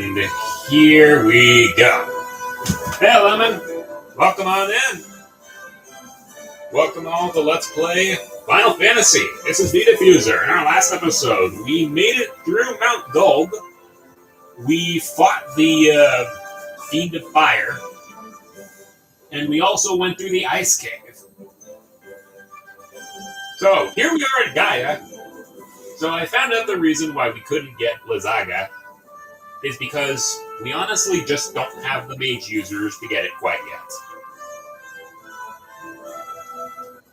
And here we go. Hey, Lemon. Welcome on in. Welcome all to Let's Play Final Fantasy. This is Vdiffuser. In our last episode, we made it through Mount Gulg. We fought the Fiend of Fire. And we also went through the Ice Cave. So, here we are at Gaia. So I found out the reason why we couldn't get Lazaga is because we honestly just don't have the mage users to get it quite yet.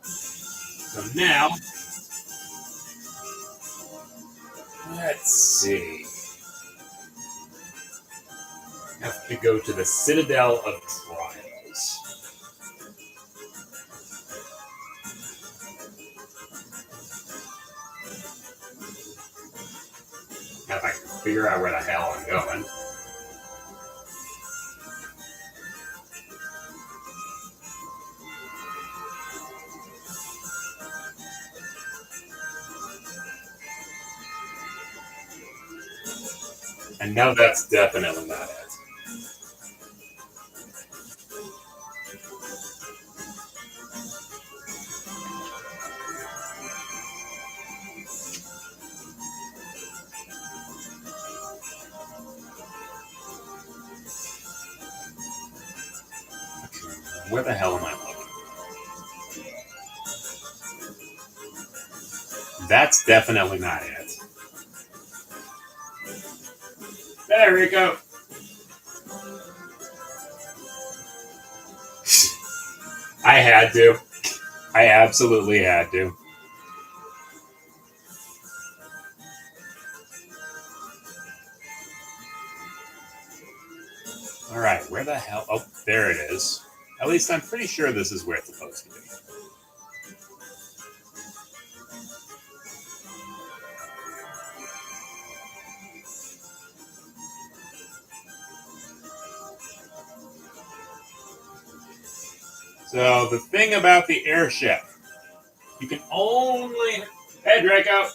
So now, let's see. I have to go to the Citadel of Trials. Now if I can figure out where the hell I'm going. And now that's definitely not it. Where the hell am I looking? That's definitely not it. There we go. I had to. I absolutely had to. Alright, where the hell? Oh, there it is. At least I'm pretty sure this is where it's supposed to be. So, the thing about the airship, you can only... Hey, Drako!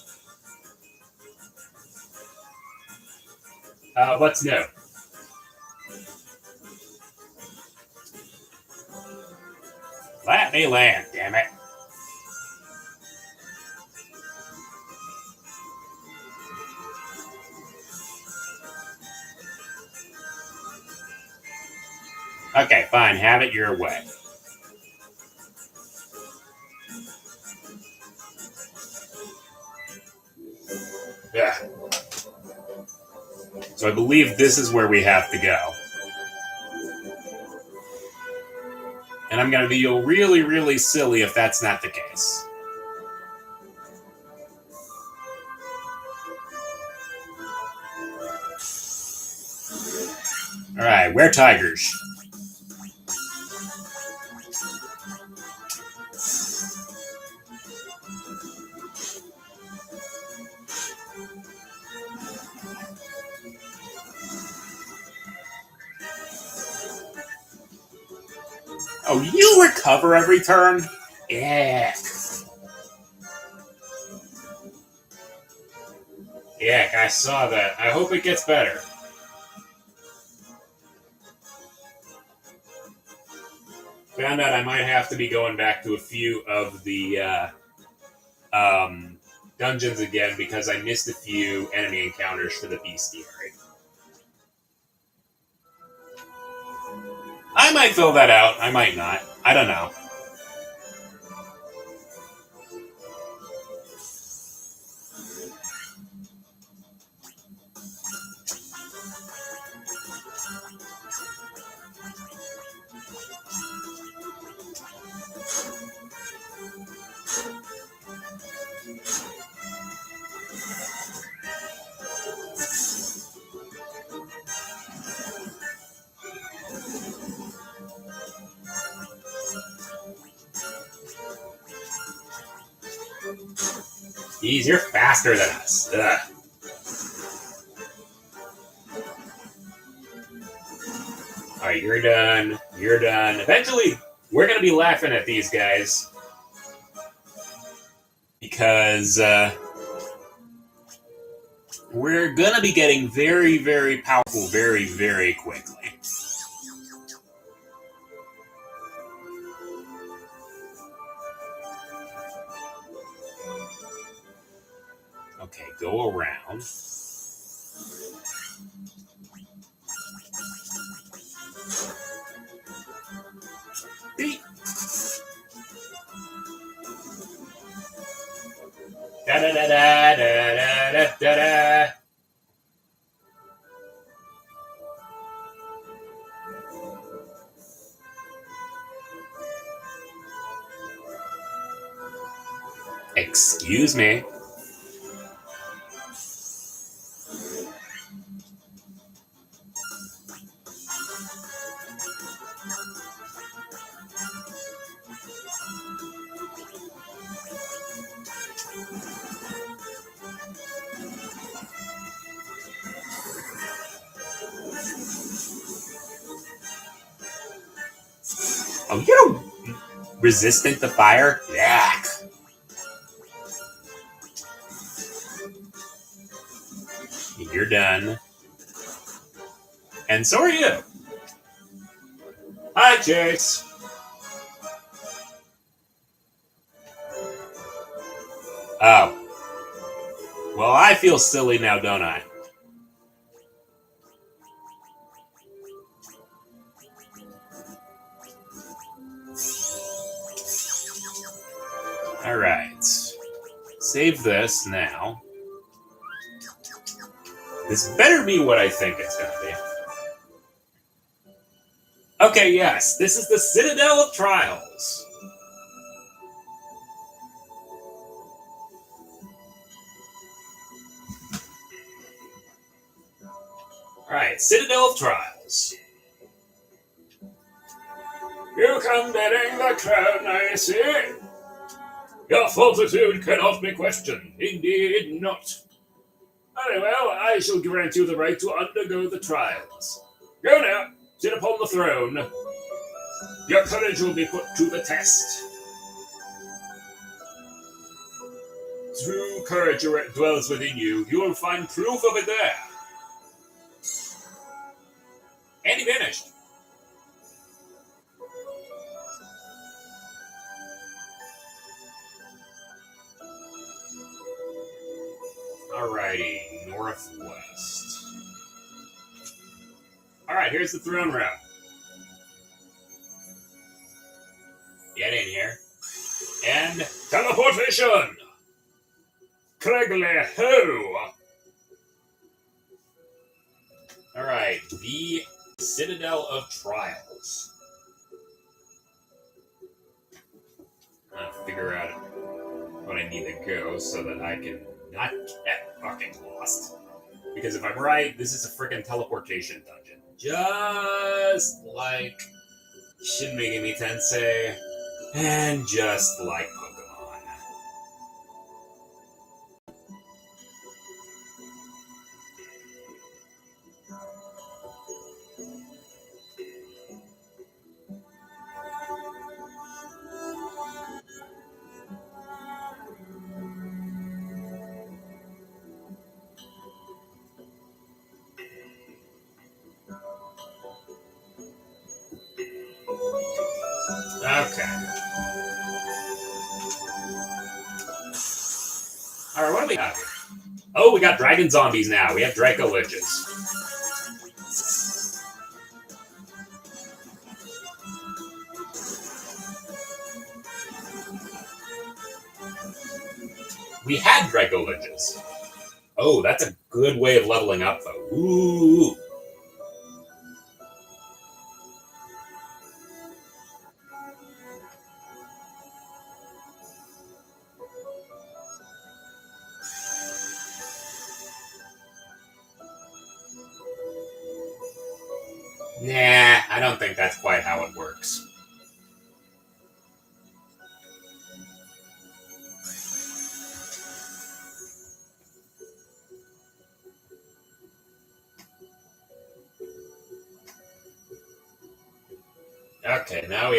What's new? Let me land, damn it. Okay, fine, have it your way. Yeah. So I believe this is where we have to go. And I'm going to be really, really silly if that's not the case. Alright, we're tigers. Oh, you recover every turn? Yeah. Yeah, I saw that. I hope it gets better. Found out I might have to be going back to a few of the dungeons again because I missed a few enemy encounters for the bestiary. I might fill that out. I might not. I don't know. Jeez, you're faster than us. Ugh. Alright, you're done. You're done. Eventually, we're going to be laughing at these guys. Because, we're gonna be getting very, very powerful very, very quickly. Okay, go around. Beep. Da da da da da da da da. Excuse me. Oh, you're resistant to fire? Yak. You're done. And so are you. Hi, Chase. Oh. Well, I feel silly now, don't I? Alright. Save this now. This better be what I think it's going to be. Okay, yes. This is the Citadel of Trials. Alright, Citadel of Trials. You come bearing the crown, I see. Your fortitude cannot be questioned. Indeed not. Very well, I shall grant you the right to undergo the trials. Go now, sit upon the throne. Your courage will be put to the test. True courage dwells within you. You will find proof of it there. And he vanished. Alrighty, northwest. Alright, here's the throne room. Get in here. And teleportation! Craigly ho! Alright, the Citadel of Trials. I'll figure out what I need to go so that I can not get fucking lost. Because if I'm right, this is a freaking teleportation dungeon. Just like Shin Megami Tensei, and just like Pokemon. Okay. Alright, what do we have here? Oh, we got dragon zombies now. We have Drako Liches. We had Drako Liches. Oh, that's a good way of leveling up, though. Ooh. Nah, I don't think that's quite how it works. Okay, now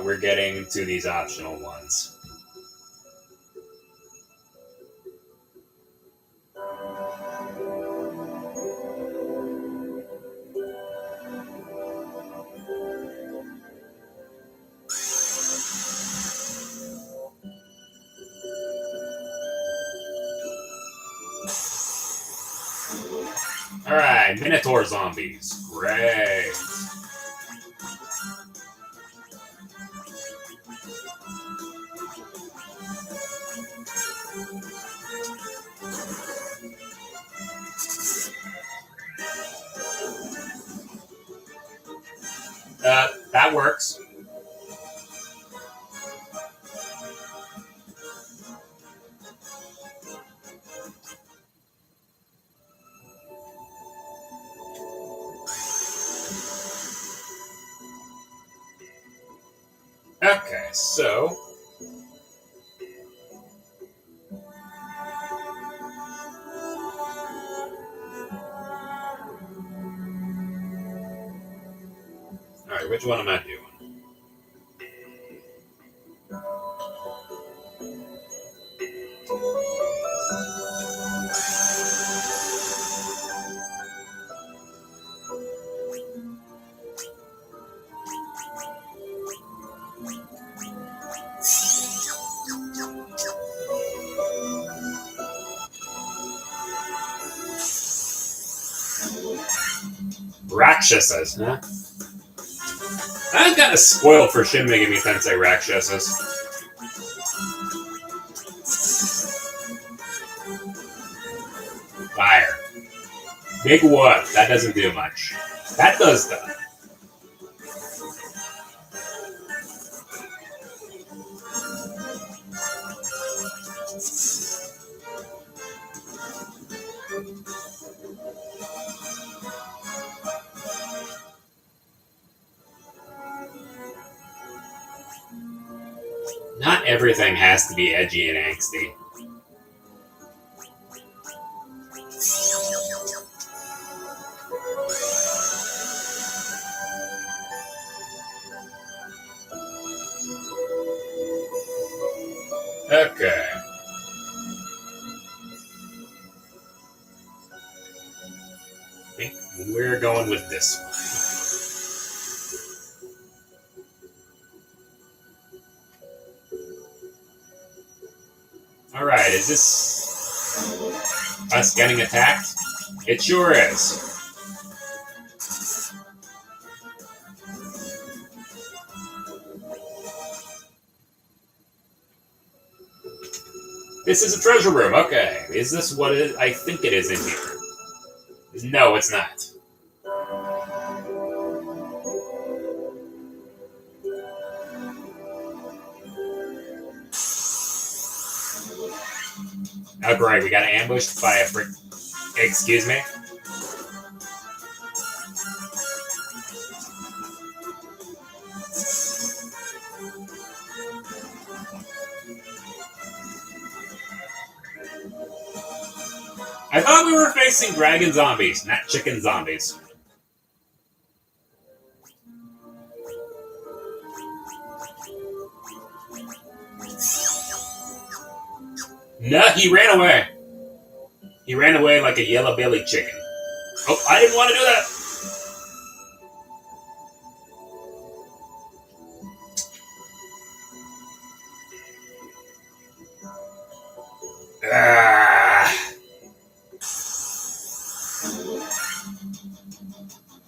we're getting to these optional ones. Alright, Minotaur zombies. Great. That works. Okay, so... Alright, which one am I doing? Rakshasas, huh? I'm kind of spoiled for Shin Megami Tensei Rakshasas. Fire. Big wood. That doesn't do much. That does though. Not everything has to be edgy and angsty. Okay. I think we're going with this one. Alright, is this us getting attacked? It sure is. This is a treasure room, okay. Is this what I think it is in here? No, it's not. Oh, great, we got ambushed by a frick. Excuse me? I thought we were facing dragon zombies, not chicken zombies. No, he ran away. He ran away like a yellow-bellied chicken. Oh, I didn't want to do that.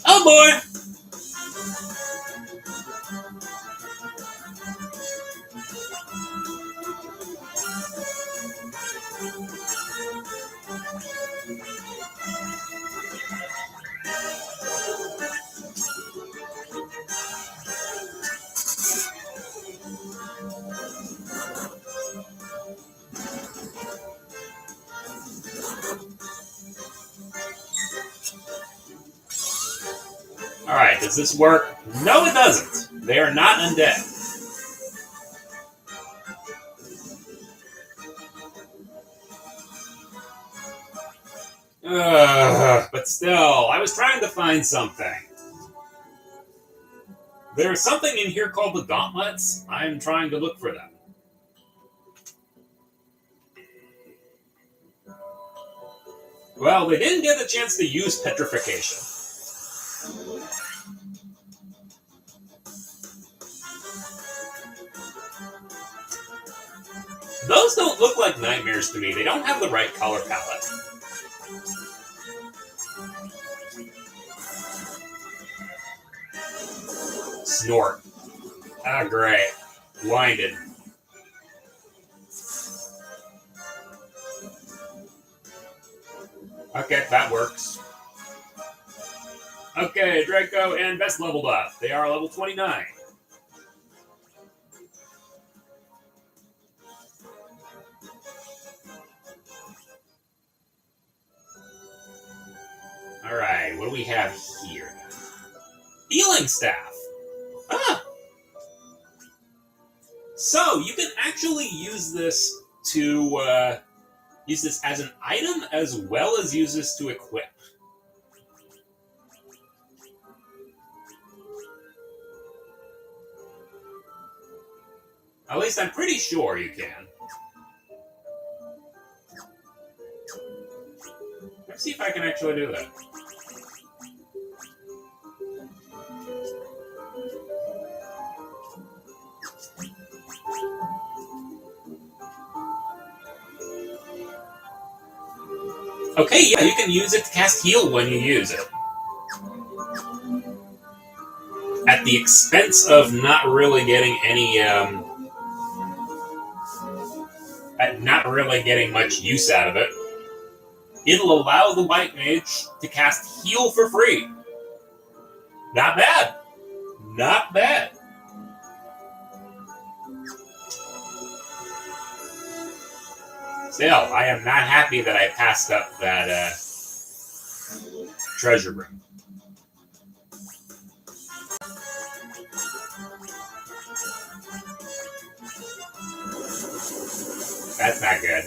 Oh boy! Alright, does this work? No, it doesn't. They are not undead. But still, I was trying to find something. There's something in here called the gauntlets. I'm trying to look for them. Well, they didn't get a chance to use petrification. Those don't look like nightmares to me. They don't have the right color palette. Snort. Ah, great. Blinded. Okay, that works. Okay, Draco and Vest leveled up. They are level 29. Alright, what do we have here? Healing Staff! Ah! So, you can actually use this to, use this as an item as well as use this to equip. At least I'm pretty sure you can. Let's see if I can actually do that. Okay, yeah, you can use it to cast heal when you use it. At the expense of not really getting any, not really getting much use out of it. It'll allow the White Mage to cast heal for free. Not bad. Not bad. Still, I am not happy that I passed up that treasure room. That's not good.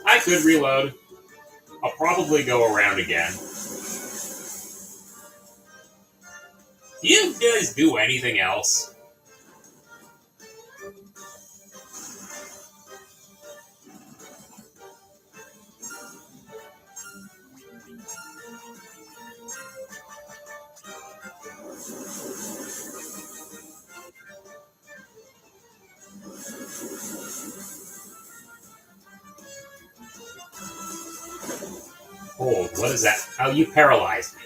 I could reload. I'll probably go around again. Do you guys do anything else? Hold, what is that? Oh, you paralyzed me.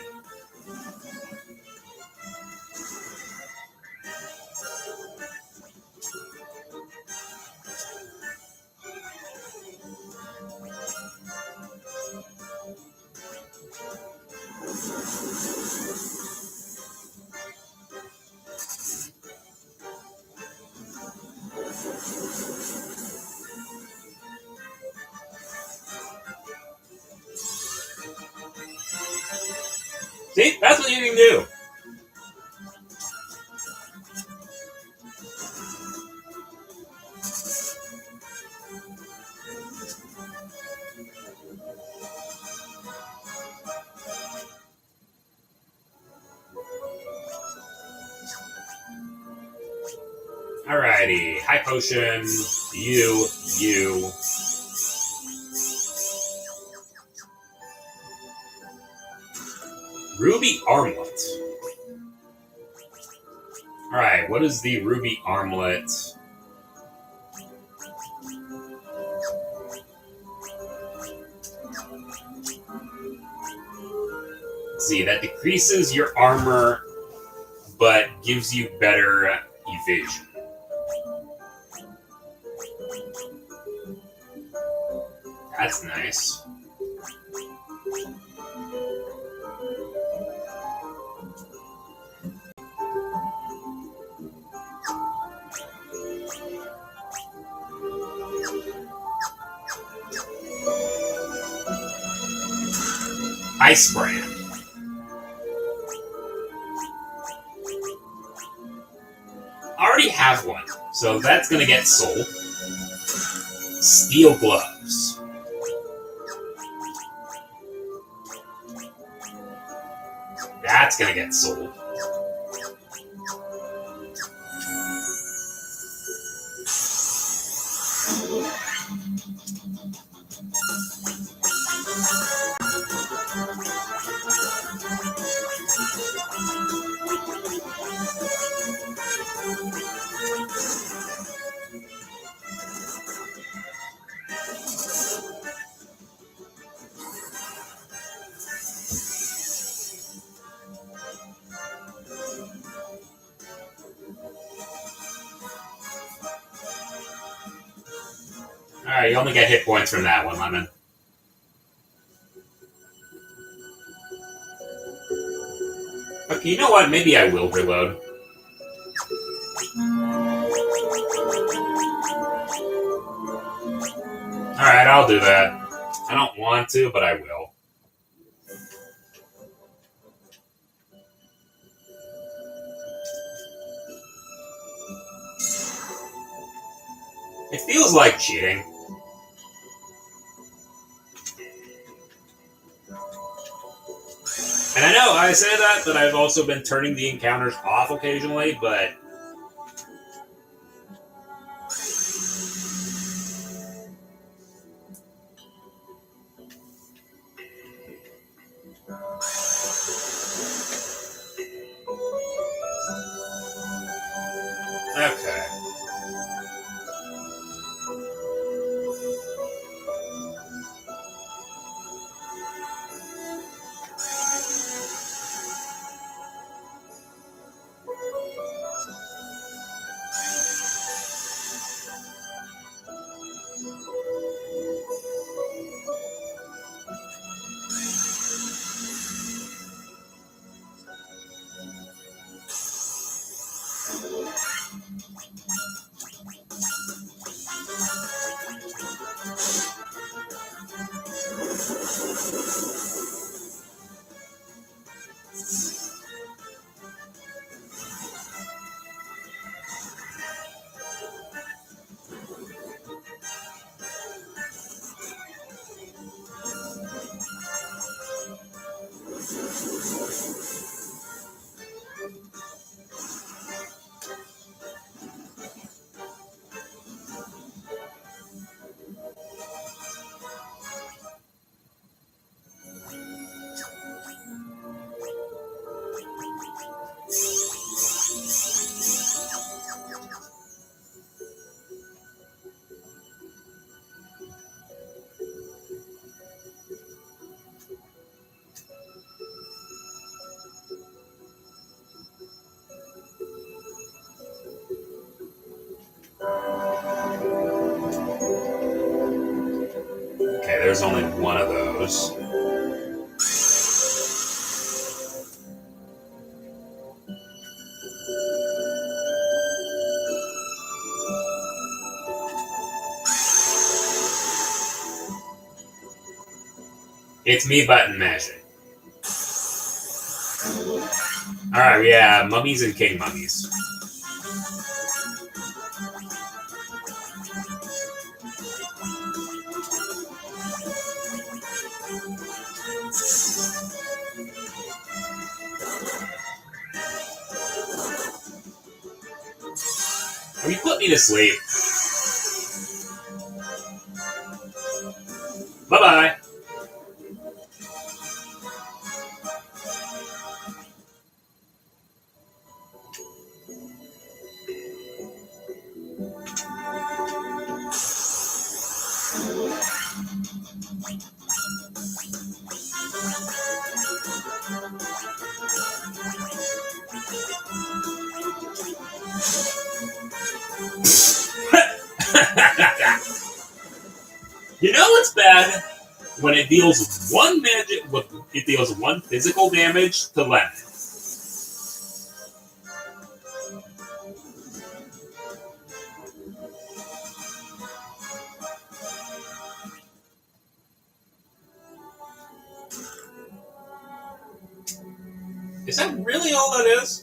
See? That's what you can do. Alrighty. High potion. You. Ruby Armlet. Alright, what is the Ruby Armlet? Let's see, that decreases your armor, but gives you better evasion. That's nice. Ice Brand. I already have one, so that's gonna get sold. Steel Gloves. That's gonna get sold. Alright, you only get hit points from that one, Lemon. Okay, you know what? Maybe I will reload. Alright, I'll do that. I don't want to, but I will. It feels like cheating. And I know I say that, but I've also been turning the encounters off occasionally, but... Okay. Okay, there's only one of those. It's me button mashing. Alright, we have mummies and king mummies. You put me to sleep. Bye-bye. You know what's bad? When it deals one magic, it deals one physical damage to Lemon. Is that really all that is?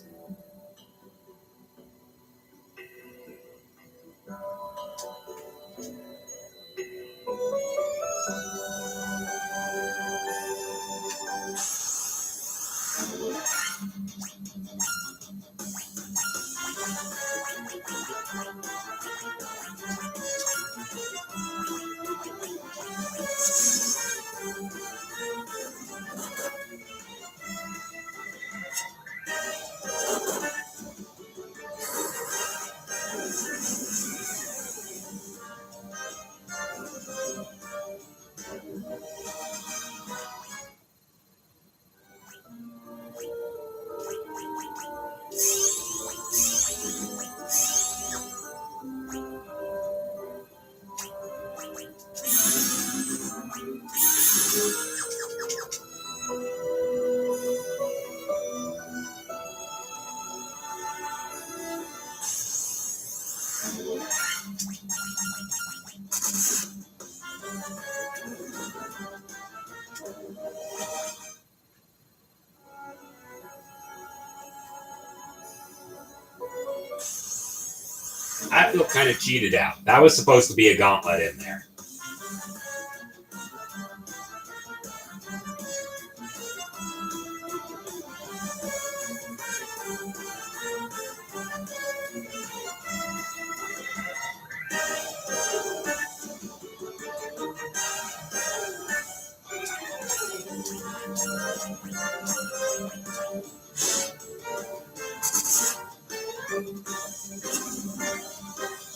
I feel kind of cheated out. That was supposed to be a gauntlet in there.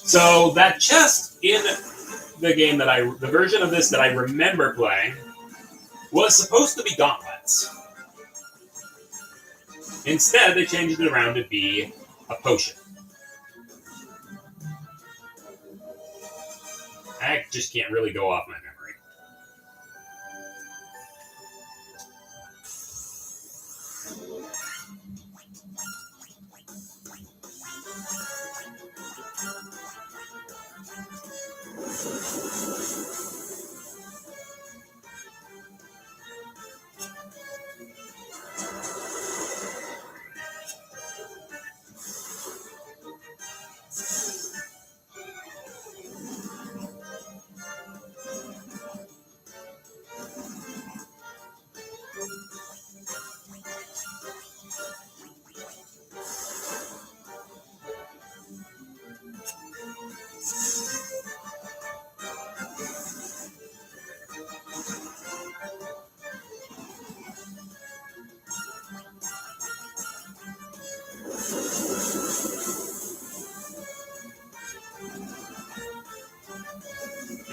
So that chest in the game the version of this that I remember playing was supposed to be gauntlets. Instead, they changed it around to be a potion. I just can't really go off my memory.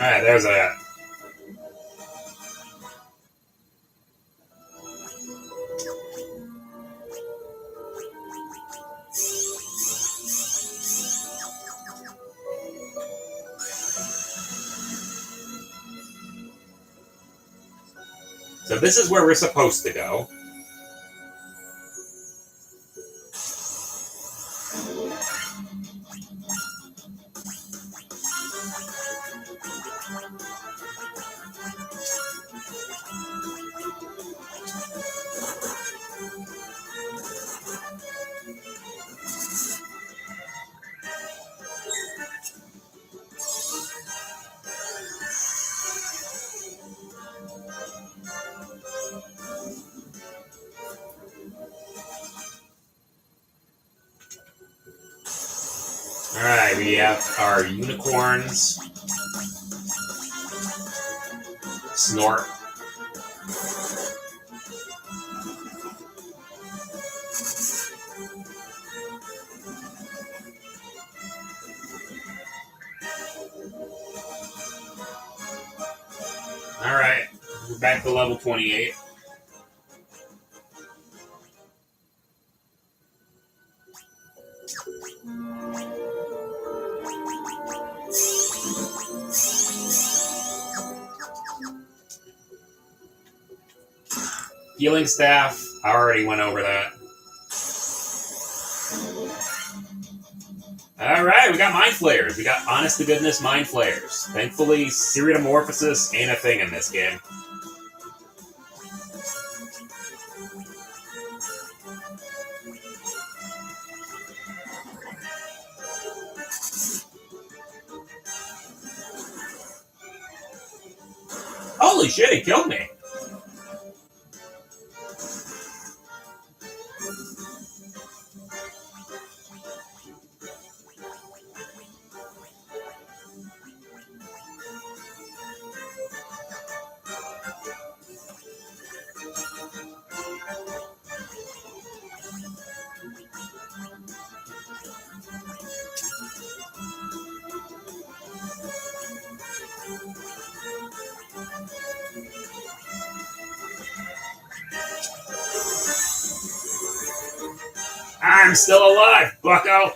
Alright, there's that. So this is where we're supposed to go. Alright, we have our unicorns. Snort. Alright, we're back to level 28. Healing staff, I already went over that. Alright, we got mind flayers. We got honest to goodness mind flayers. Thankfully, seriatomorphosis ain't a thing in this game. Holy shit, he killed me! I'm still alive, bucko!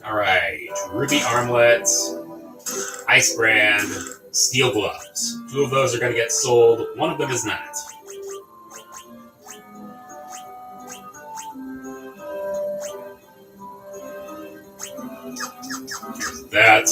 Alright, ruby armlets, ice brand, steel gloves. 2 of those are going to get sold, 1 of them is not. That.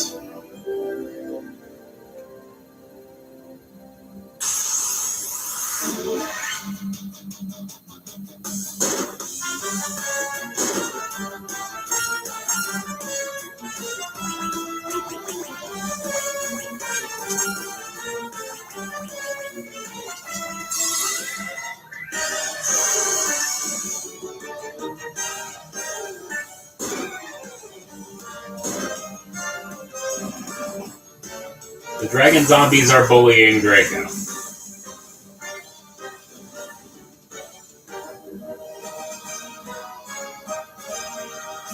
The dragon zombies are bullying Draco.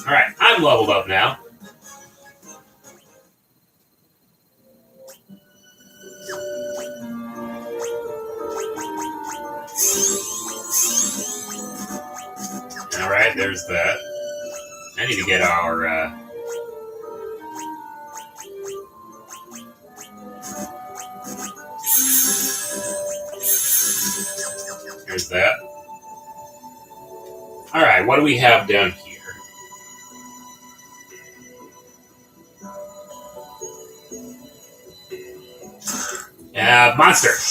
Alright, I'm leveled up now. Alright, there's that. I need to get our, There's that. Alright, what do we have down here? Monsters.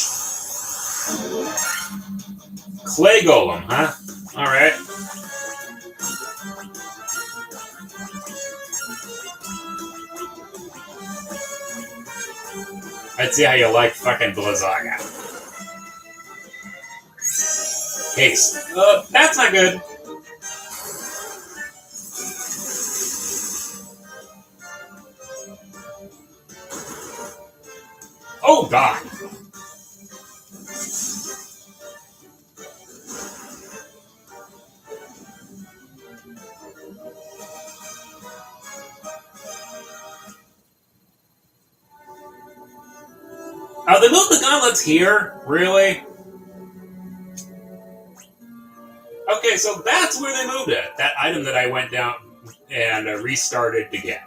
Clay golem, huh? Alright. Let's see how you like fucking Blizzaga. Haste. That's not good. Oh, God. Oh, they moved the gauntlets here? Really? Okay, so that's where they moved it. That item that I went down and restarted to get.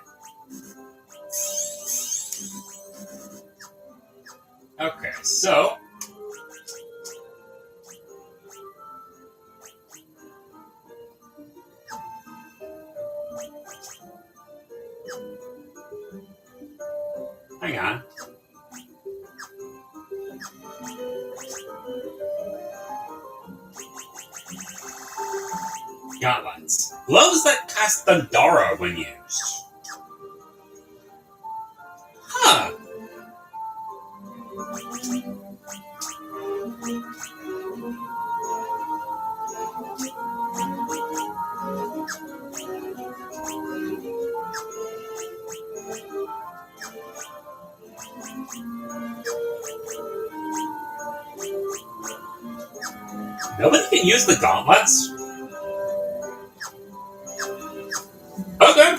Okay, so... Hang on. Gauntlets. Gloves that cast Thundara when used. Huh. Nobody can use the gauntlets? Okay.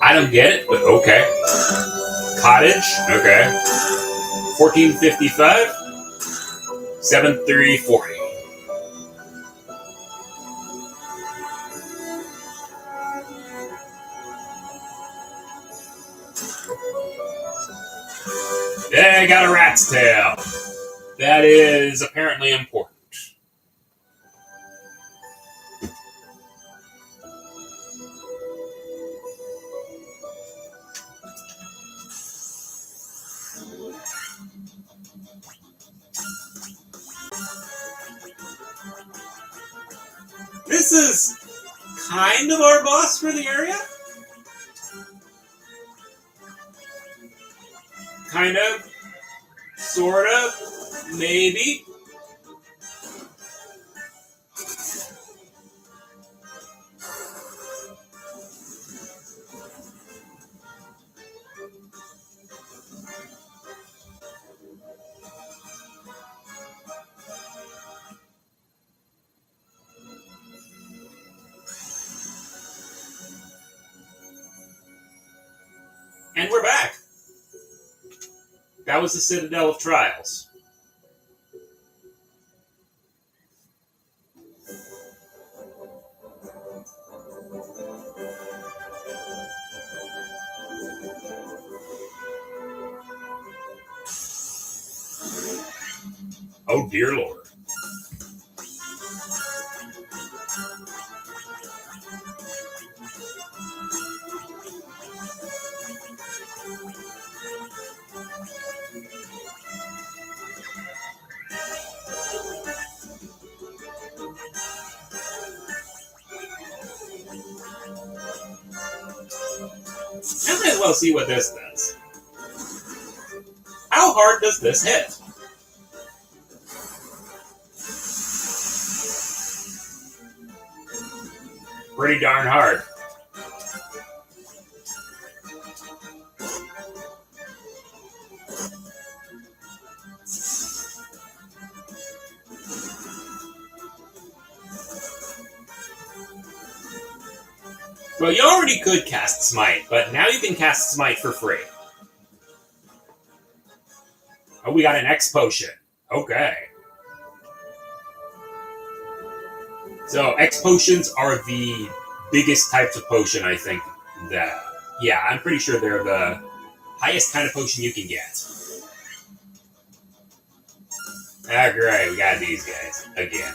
I don't get it, but okay. Cottage, okay. 1455, 7340. Yeah, I got a rat's tail. That is apparently important. This is kind of our boss for the area. Kind of. Sort of. Maybe. And we're back. That was the Citadel of Trials. Oh, dear Lord. I might as well see what this does. How hard does this hit? Pretty darn hard. Well, you already could cast Smite, but now you can cast Smite for free. Oh, we got an X potion. Okay. So, X potions are the biggest types of potion, I think. Yeah, I'm pretty sure they're the highest kind of potion you can get. Ah, great, we got these guys again.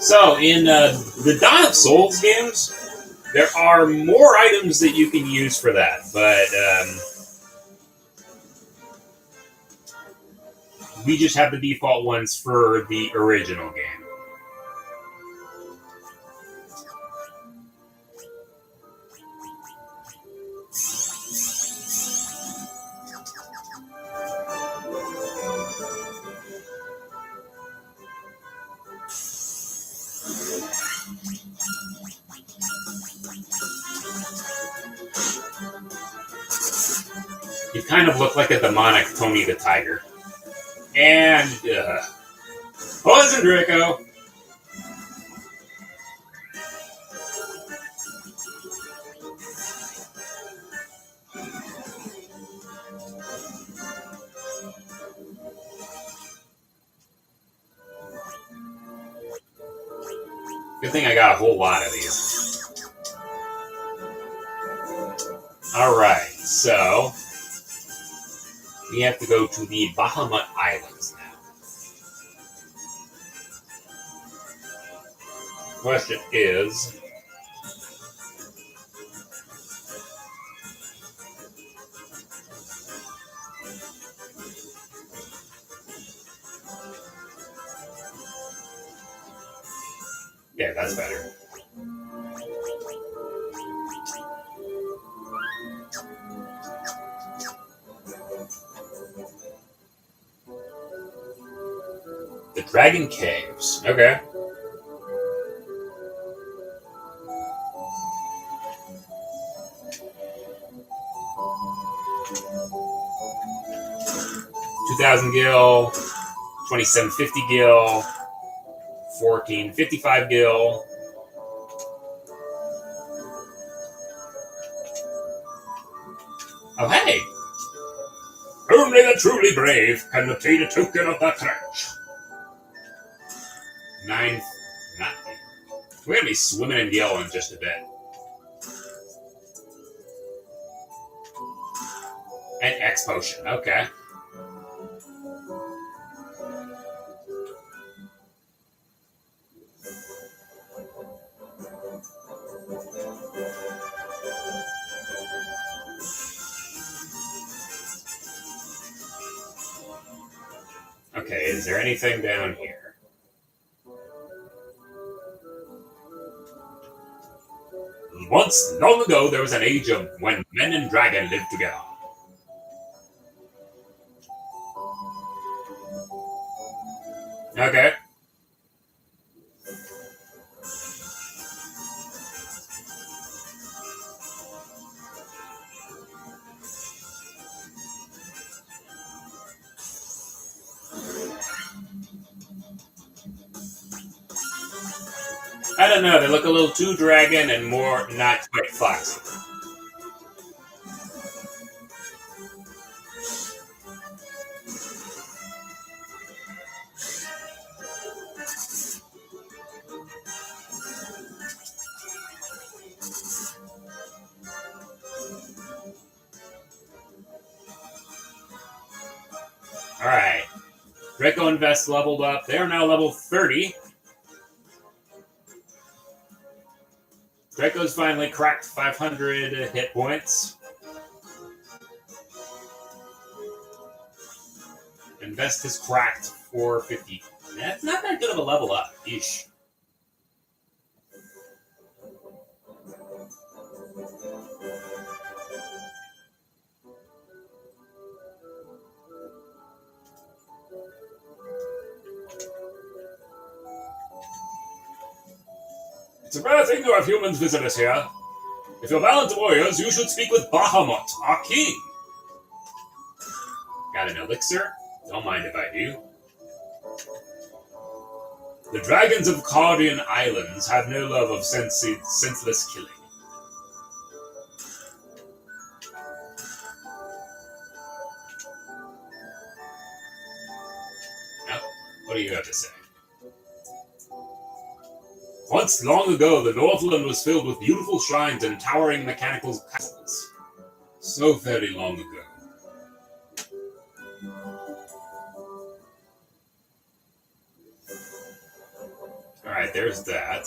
So, in the Dawn of Souls games, there are more items that you can use for that, but we just have the default ones for the original game. You kind of look like a demonic Tony the Tiger. And, Poison Draco! Good thing I got a whole lot of these. Alright, so we have to go to the Bahamut Islands now. Question is, yeah, that's better. The Dragon Caves. Okay. $2,000 gil, 2750 gil, 1455 gil. Oh, hey! Only the truly brave can obtain a token of that range. We're gonna be swimming in yellow in just a bit. An X potion, okay. Okay, is there anything down here? Once, long ago, there was an age of when men and dragon lived together. Okay. I don't know, they look a little too dragon and more not quite foxy. Alright. Drako and Vest leveled up. They are now level 30. Draco's finally cracked 500 hit points. And Vest has cracked 450. That's not that good of a level up. Eesh. It's a rare thing to have humans visit us here. If you're valiant warriors, you should speak with Bahamut, our king. Got an elixir? Don't mind if I do. The dragons of Cardian Islands have no love of senseless killing. Now, what do you have to say? Once, long ago, the Northland was filled with beautiful shrines and towering mechanical castles. So very long ago. Alright, there's that.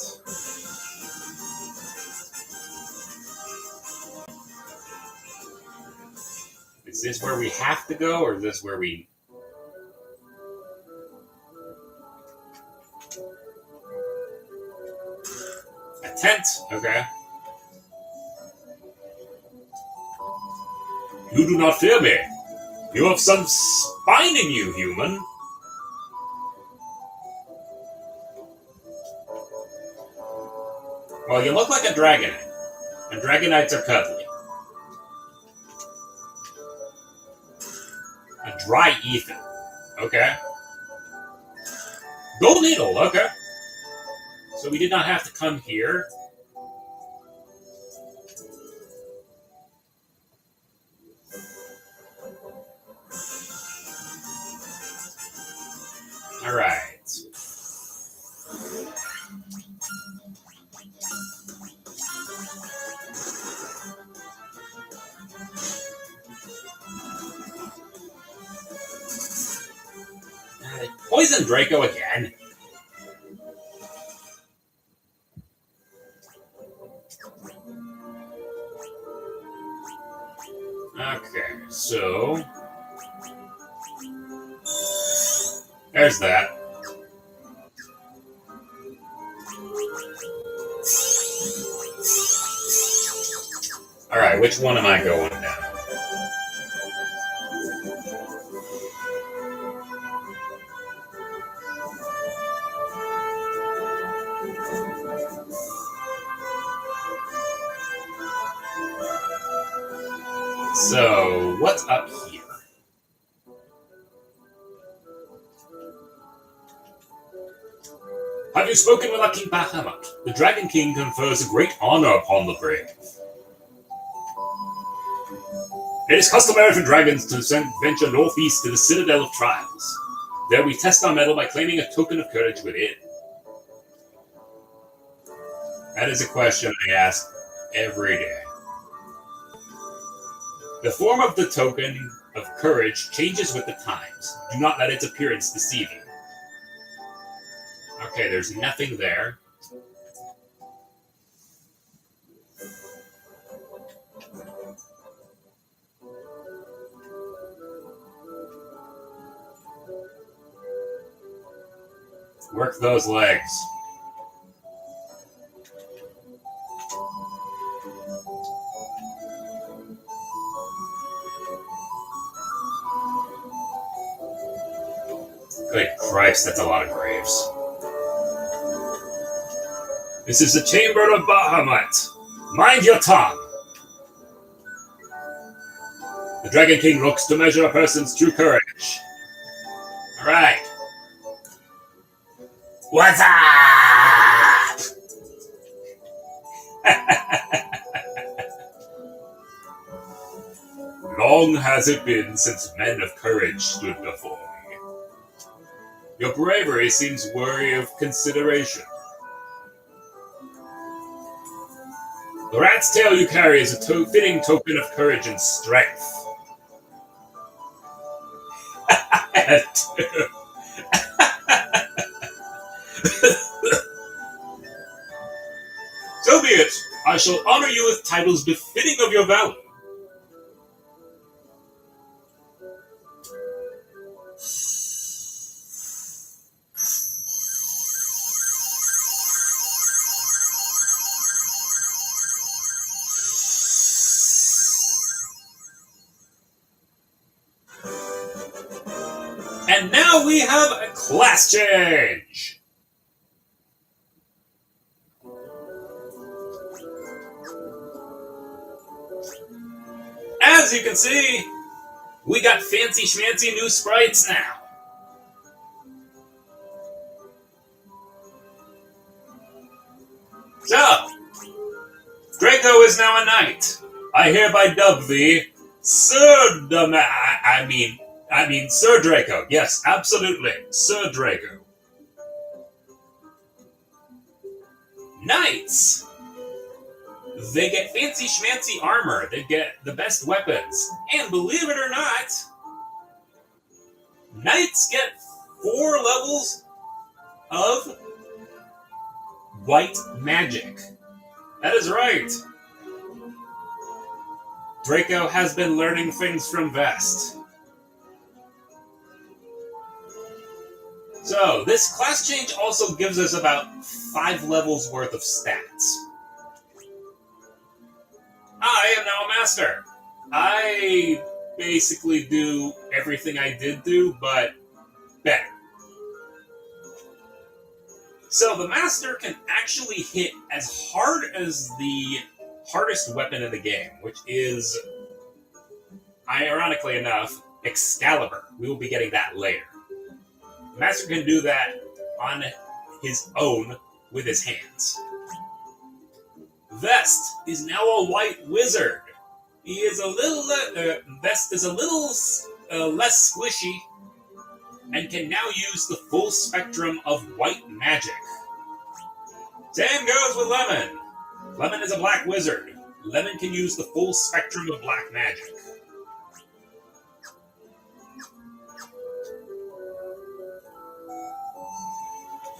Is this where we have to go, or is this where we... A tent? Okay. You do not fear me. You have some spine in you, human. Well, you look like a dragonite, and dragonites are cuddly. A dry ethan. Okay. Gold needle, okay. So we did not have to come here. All right. Poison Drako again. Okay, so there's that. Alright, which one am I going now? So, what's up here? Have you spoken with our King Bahamut? The Dragon King confers a great honor upon the brave. It is customary for dragons to venture northeast to the Citadel of Trials. There we test our mettle by claiming a token of courage within. That is a question I ask every day. The form of the token of courage changes with the times. Do not let its appearance deceive you. Okay, there's nothing there. Work those legs. Good Christ, that's a lot of graves. This is the Chamber of Bahamut. Mind your tongue. The Dragon King looks to measure a person's true courage. Alright. What's up? Long has it been since men of courage stood before me. Your bravery seems worthy of consideration. The rat's tail you carry is a fitting token of courage and strength. So be it. I shall honor you with titles befitting of your valor. And now we have a class change. As you can see, we got fancy schmancy new sprites now. So, Draco is now a knight. I hereby dub thee Sir Sir Drako. Yes, absolutely, Sir Drako. Knights. They get fancy schmancy armor. They get the best weapons. And believe it or not, knights get 4 levels of white magic. That is right. Draco has been learning things from Vest. So, this class change also gives us about 5 levels worth of stats. I am now a master. I basically do everything I did do, but better. So the master can actually hit as hard as the hardest weapon in the game, which is, ironically enough, Excalibur. We will be getting that later. The master can do that on his own with his hands. Vest is now a white wizard. He is a little Vest is a little less squishy and can now use the full spectrum of white magic. Same goes with Lemon. Lemon is a black wizard. Lemon can use the full spectrum of black magic.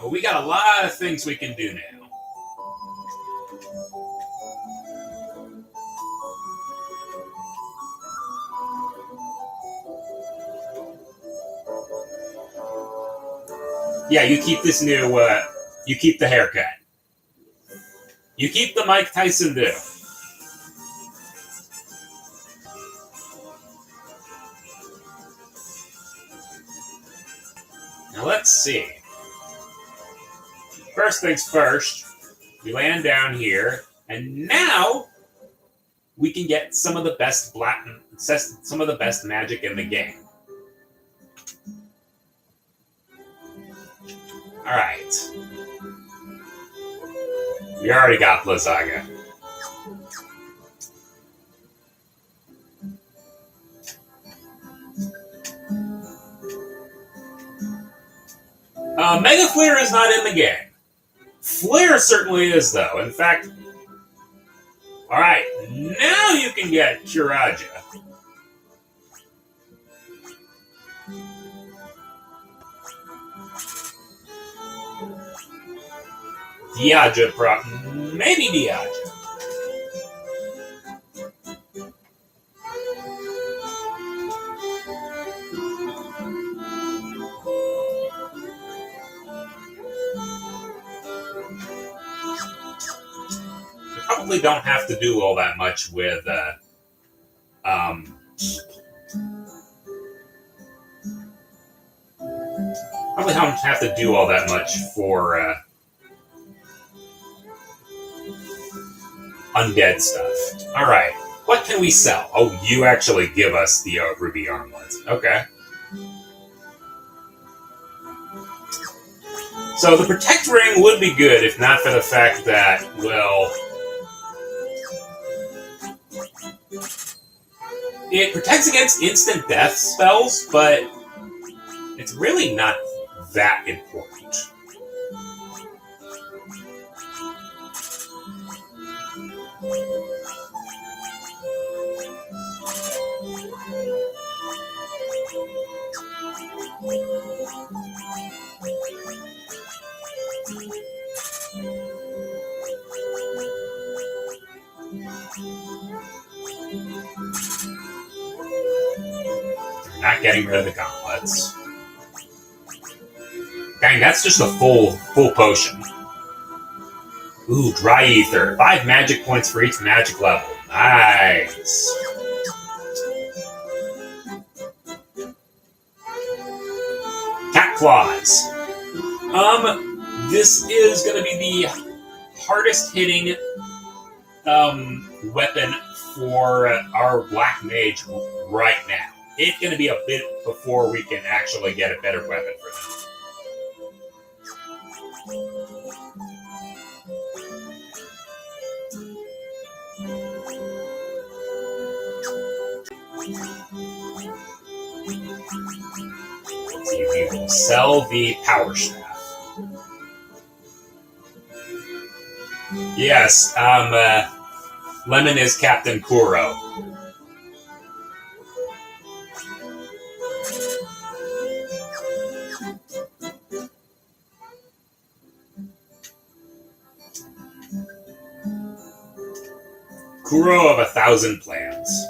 We got a lot of things we can do now. Yeah, you keep this new, you keep the haircut. You keep the Mike Tyson do. Now let's see. First things first, we land down here, and now we can get some of the best magic in the game. Alright. We already got Blizzaga. Mega Flare is not in the game. Flare certainly is, though. In fact, alright, now you can get Kuraja. Diaja, maybe Diaja. Probably don't have to do all that much with probably don't have to do all that much for undead stuff. Alright, what can we sell? Oh, you actually give us the ruby armlets. Okay. So the protect ring would be good if not for the fact that, well, it protects against instant death spells, but it's really not that important. Not getting rid of the gauntlets. Dang, that's just a full potion. Ooh, dry ether. 5 magic points for each magic level. Nice. Cat claws. This is going to be the hardest hitting weapon for our black mage right now. It's going to be a bit before we can actually get a better weapon for them. Let's see if we will sell the power staff. Yes, Lemon is Captain Kuro. Kuro of 1,000 plans.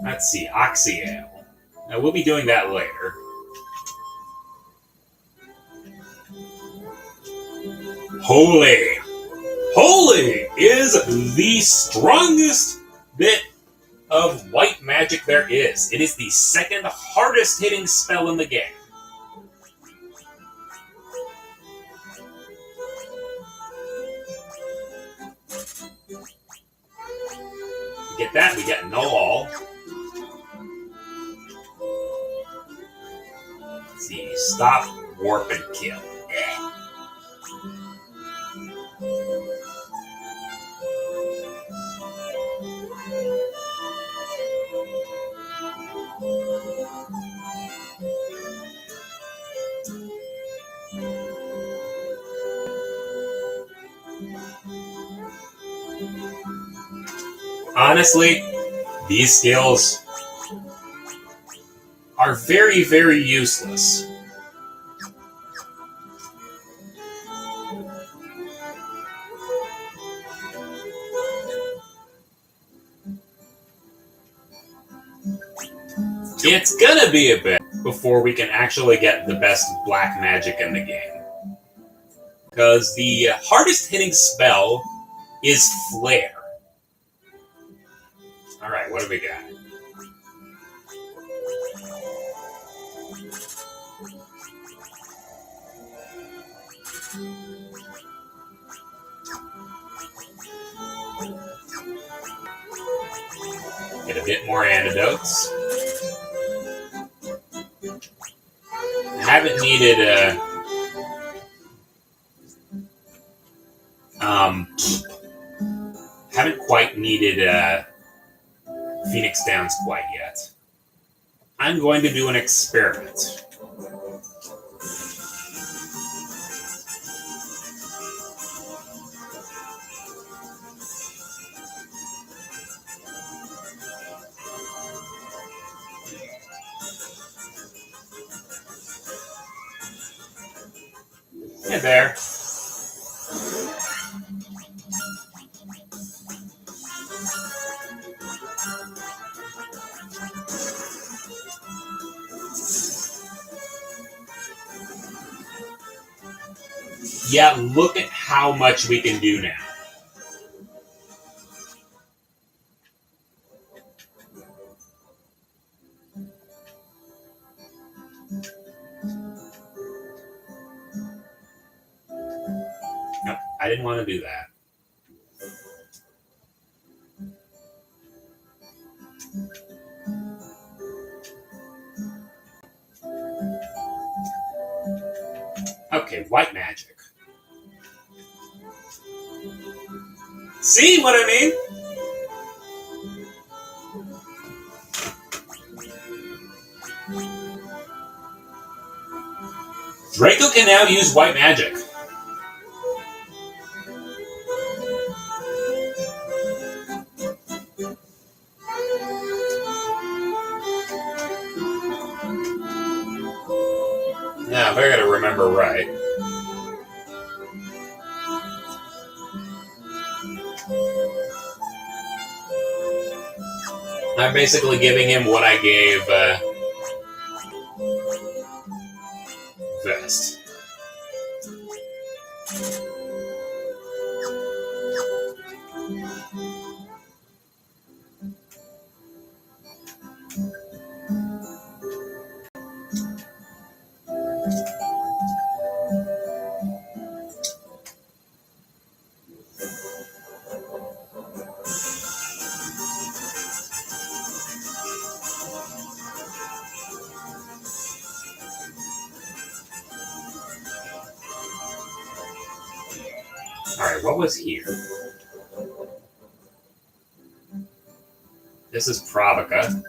Let's see, Oxyale. Now, we'll be doing that later. Holy! Holy is the strongest bit of white magic there is. It is the second hardest hitting spell in the game. We get that, we get Null All. Let's see, stop, warp, and kill. Honestly, these skills are very, very useless. It's gonna be a bit before we can actually get the best black magic in the game. Because the hardest hitting spell is Flare. Alright, what do we got? Get a bit more antidotes. Haven't needed haven't quite needed Phoenix Downs quite yet. I'm going to do an experiment. And there. Yeah, look at how much we can do now. Nope, I didn't want to do that. Okay, white magic. See what I mean? Draco can now use white magic. Now, if I gotta remember right. I'm basically giving him what I gave Vest. Alright, what was here? This is Provoca.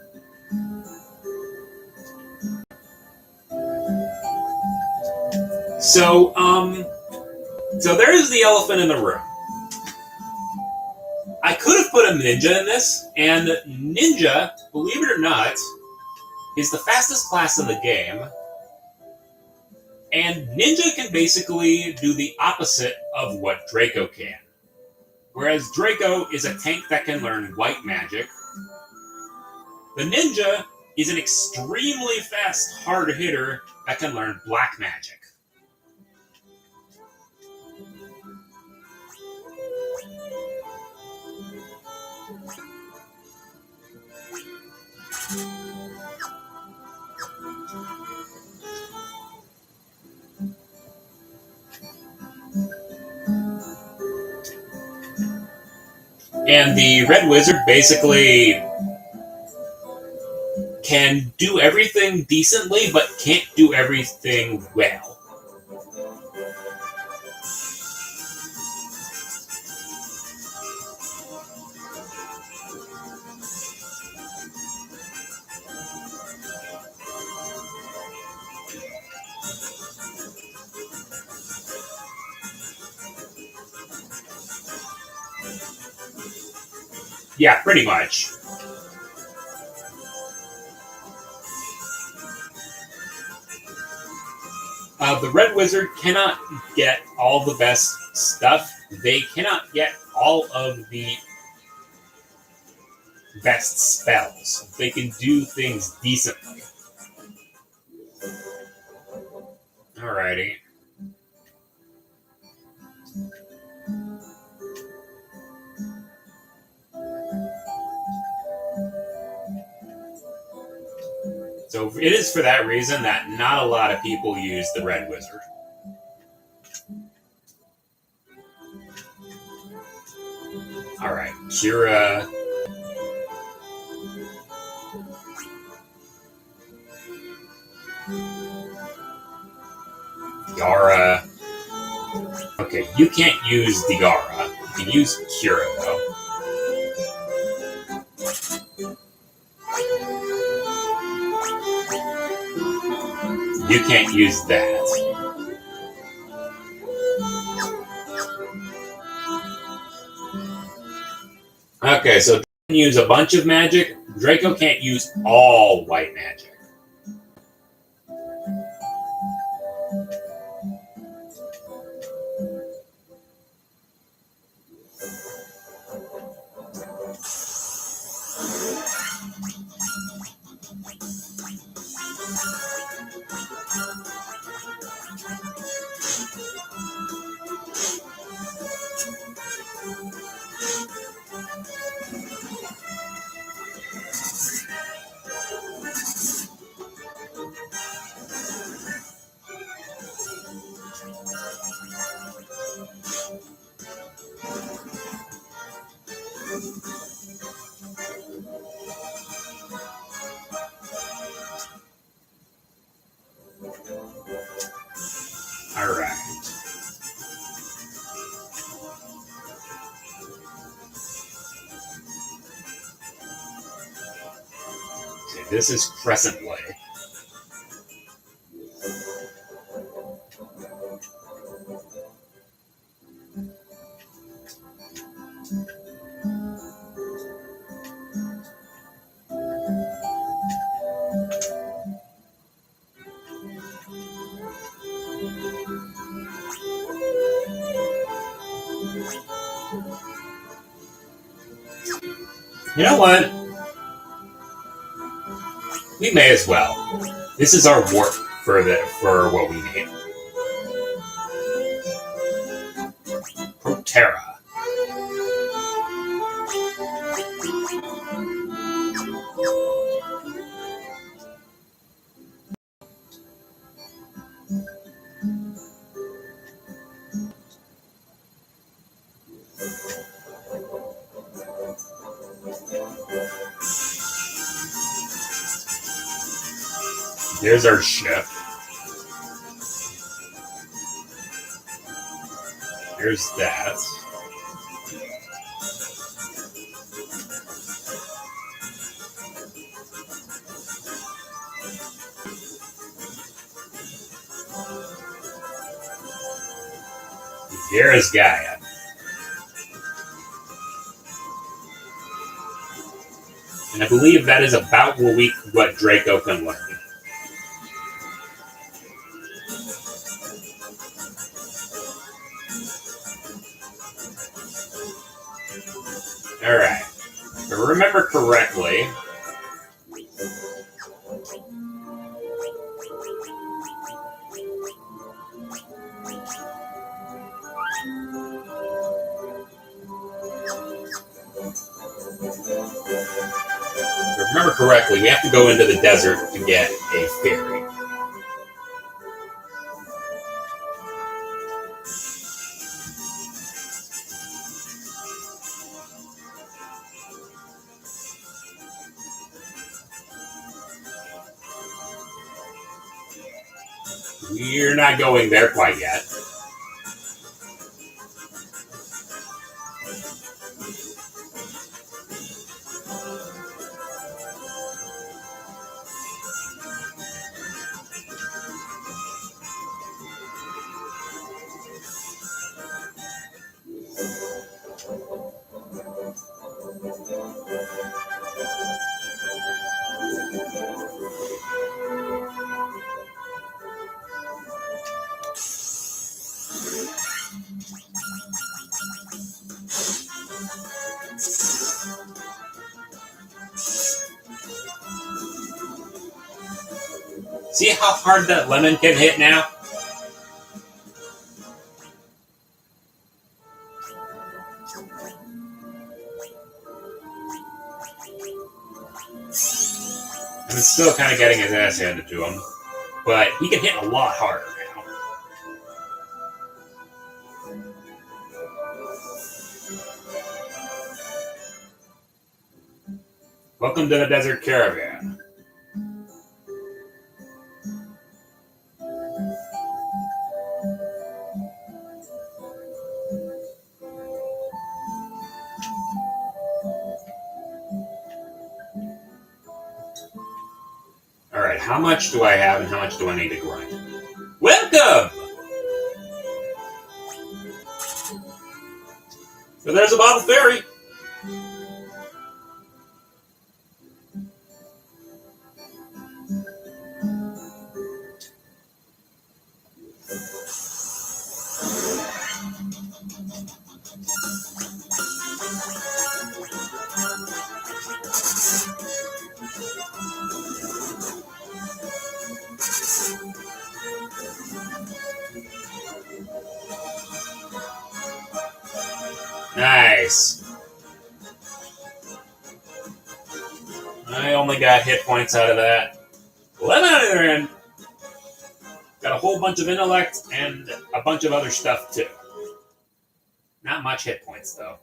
So there's the elephant in the room. I could have put a ninja in this, and ninja, believe it or not, is the fastest class in the game. And ninja can basically do the opposite of what Draco can. Whereas Draco is a tank that can learn white magic, the ninja is an extremely fast hard hitter that can learn black magic. And the Red Wizard basically can do everything decently, but can't do everything well. Yeah, pretty much. The Red Wizard cannot get all the best stuff. They cannot get all of the best spells. They can do things decently. Alrighty. So it is for that reason that not a lot of people use the Red Wizard. Alright, Kira. Yara. Okay, you can't use Digara. You can use Kira, though. You can't use that. Okay, so can use a bunch of magic. Draco can't use all white magic. Alright. Okay, this is Crescent Way. You know what? We may as well. This is our warp for what we need. Protera. There's our ship. There's that. Here is Gaia. And I believe that is about what Draco can learn. Alright. If I remember correctly, we have to go into the desert to get a ferry. We're not going there quite yet. See how hard that lemon can hit now? And it's still kind of getting his ass handed to him. But he can hit a lot harder now. Welcome to the Desert Caravan. how much do I have and how much do I need to grind? Welcome! So there's a bottle fairy. Nice. I only got hit points out of that. Lemon on the other end got a whole bunch of intellect and a bunch of other stuff too. Not much hit points though.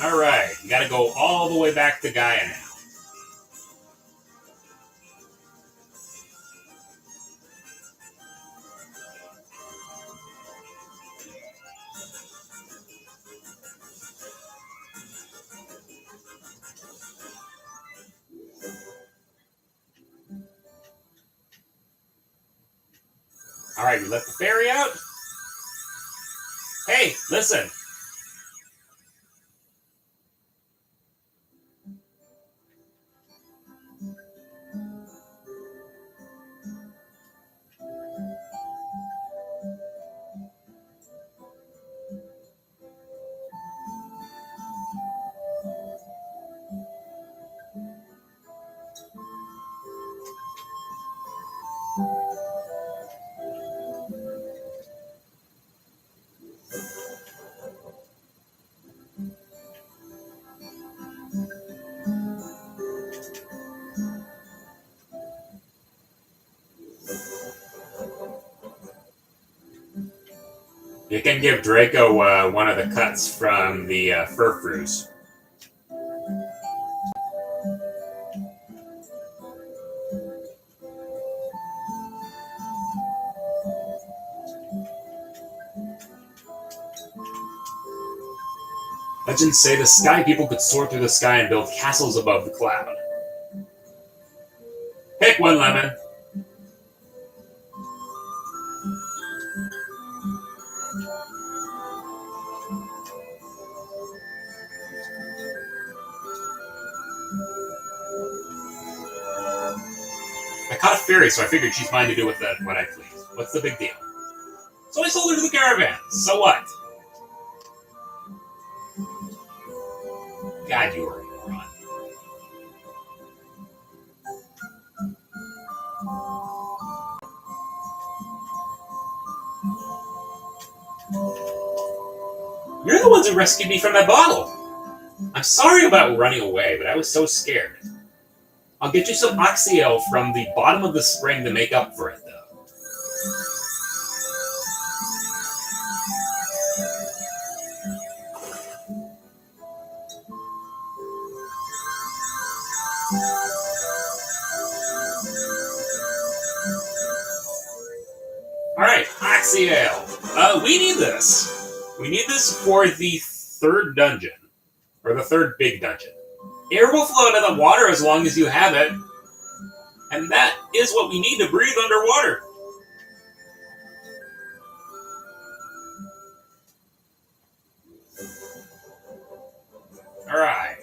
Alright, you gotta go all the way back to Gaia now. Alright, we let the fairy out. Hey, listen. You can give Draco one of the cuts from the Furfroos. Legends say the sky people could soar through the sky and build castles above the cloud. Pick one, Lemon. I caught a fairy, so I figured she's mine to do with what I please. What's the big deal? So I sold her to the caravan. So what? God, you are a moron. You're the ones who rescued me from that bottle. I'm sorry about running away, but I was so scared. I'll get you some oxyale from the bottom of the spring to make up for it, though. Alright, oxyale. We need this. We need this for the third dungeon. Or the third big dungeon. Air will flow out of the water as long as you have it. And that is what we need to breathe underwater. Alright.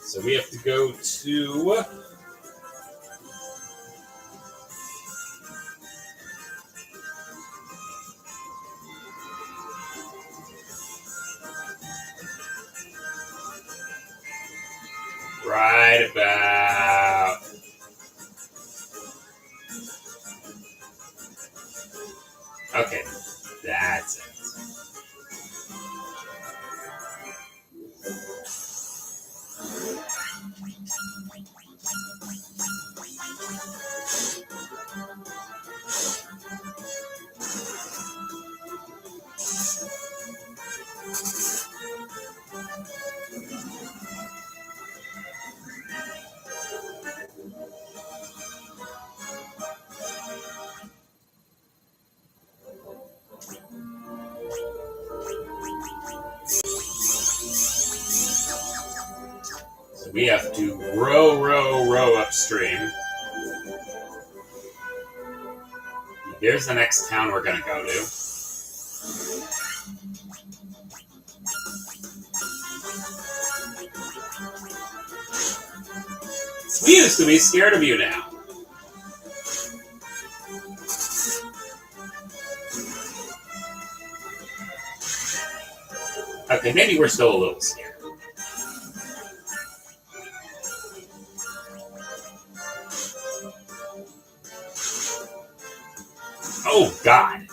So we have to go to... right about... Okay, that's it. So we have to row upstream. Here's the next town we're going to go to. We used to be scared of you now. Okay, maybe we're still a little scared. Oh, God.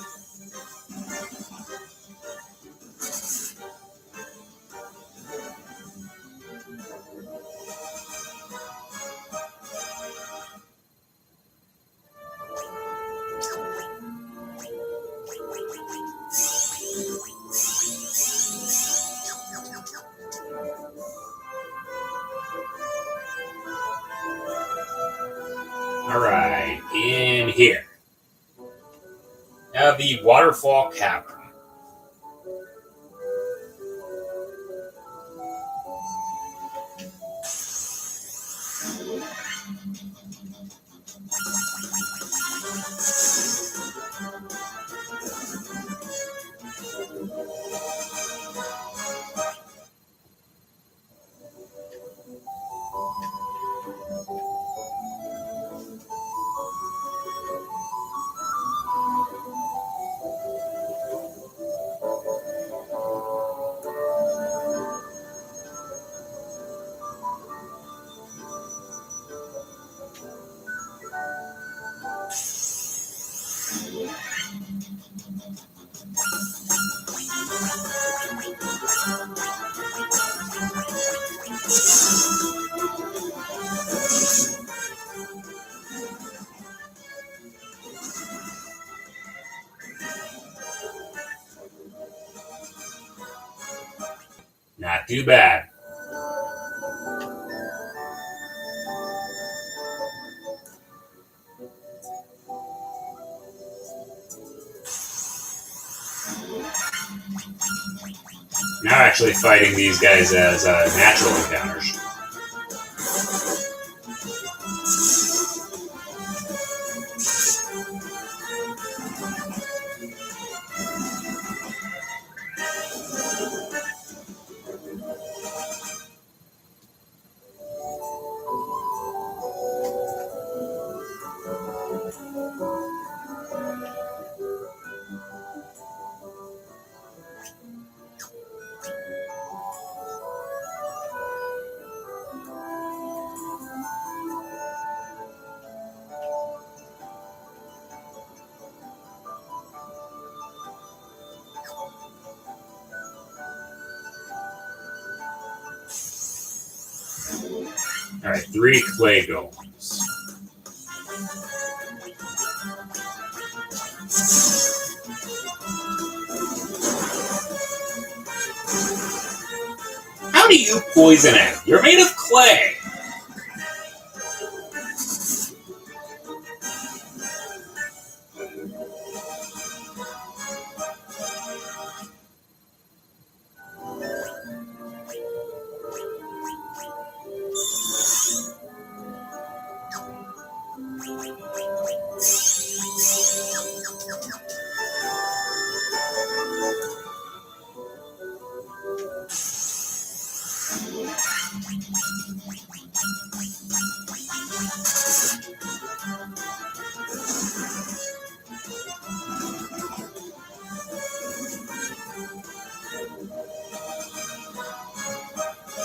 Alright, in here. Now the Waterfall Cavern. Not too bad. Now actually fighting these guys as natural encounters. Alright, 3 clay golems. How do you poison it? You're made of clay!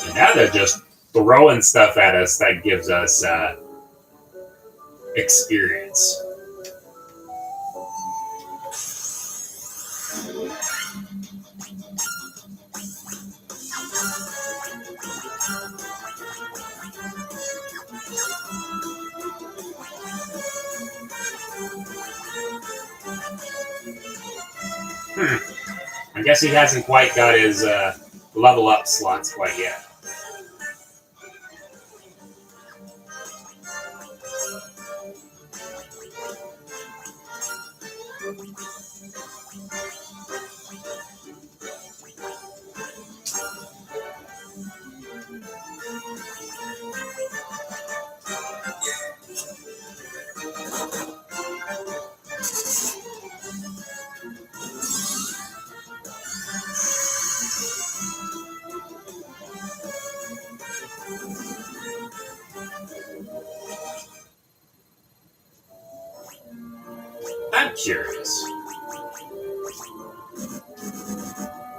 And now they're just throwing stuff at us that gives us experience. I guess he hasn't quite got his level up slots quite yet. I'm curious.